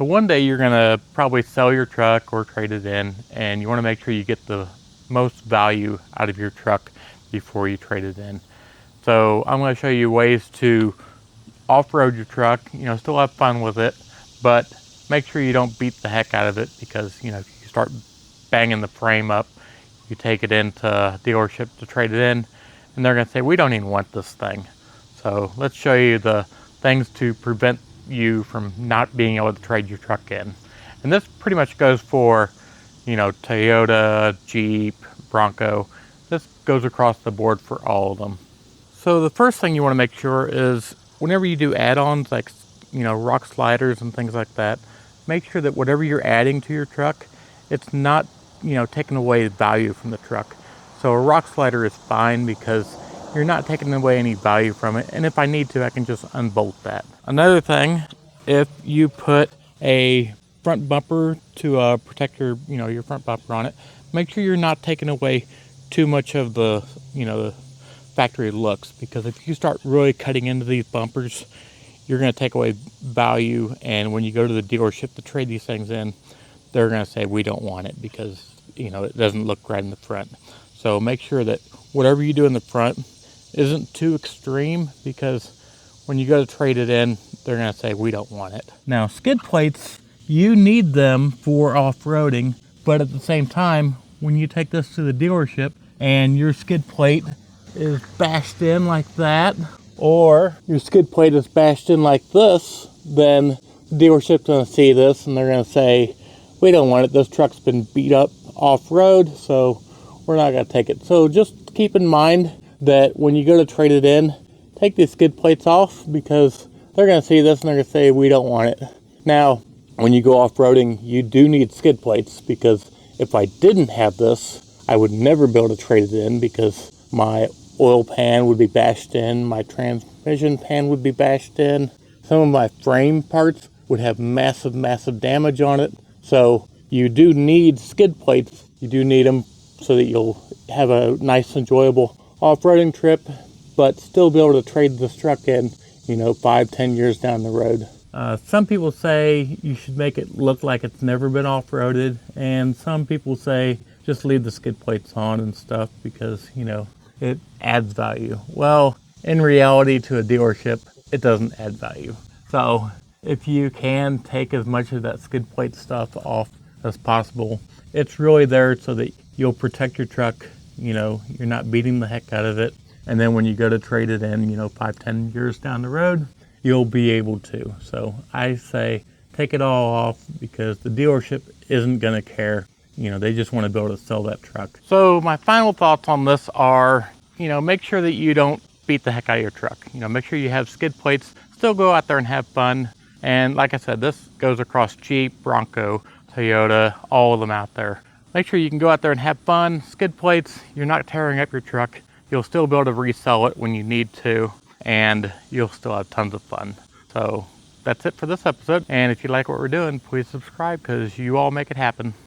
So one day you're gonna probably sell your truck or trade it in, and you wanna make sure you get the most value out of your truck before you trade it in. So I'm gonna show you ways to off-road your truck, still have fun with it, but make sure you don't beat the heck out of it, because if you start banging the frame up, you take it into dealership to trade it in, and they're gonna say, we don't even want this thing. So let's show you the things to prevent you from not being able to trade your truck in. And this pretty much goes for, Toyota, Jeep, Bronco. This goes across the board for all of them. So the first thing you want to make sure is whenever you do add-ons like, rock sliders and things like that, make sure that whatever you're adding to your truck, it's not, taking away value from the truck. So a rock slider is fine because you're not taking away any value from it. And if I need to, I can just unbolt that. Another thing, if you put a front bumper to protect your front bumper on it, make sure you're not taking away too much of the, the factory looks, because if you start really cutting into these bumpers, you're going to take away value, and when you go to the dealership to trade these things in, they're going to say we don't want it because it doesn't look right in the front. So make sure that whatever you do in the front isn't too extreme, because when you go to trade it in, they're going to say we don't want it. Now, skid plates, you need them for off-roading, but at the same time, when you take this to the dealership and your skid plate is bashed in like that, or your skid plate is bashed in like this, then the dealership's going to see this and they're going to say, we don't want it. This truck's been beat up off-road, so we're not going to take it. So just keep in mind that when you go to trade it in, take these skid plates off, because they're going to see this and they're going to say, we don't want it. Now, when you go off-roading, you do need skid plates, because if I didn't have this, I would never be able to trade it in, because my oil pan would be bashed in, my transmission pan would be bashed in, some of my frame parts would have massive, massive damage on it. So you do need skid plates. You do need them so that you'll have a nice, enjoyable off-roading trip, but still be able to trade this truck in, 5-10 years down the road. Some people say you should make it look like it's never been off-roaded, and some people say just leave the skid plates on and stuff, because, it adds value. Well, in reality, to a dealership, it doesn't add value. So if you can take as much of that skid plate stuff off as possible, it's really there so that you'll protect your truck. You're not beating the heck out of it. And then when you go to trade it in, 5-10 years down the road, you'll be able to. So I say take it all off, because the dealership isn't going to care. They just want to be able to sell that truck. So my final thoughts on this are, make sure that you don't beat the heck out of your truck. Make sure you have skid plates. Still go out there and have fun. And like I said, this goes across Jeep, Bronco, Toyota, all of them out there. Make sure you can go out there and have fun. Skid plates, you're not tearing up your truck. You'll still be able to resell it when you need to, and you'll still have tons of fun. So that's it for this episode. And if you like what we're doing, please subscribe, because you all make it happen.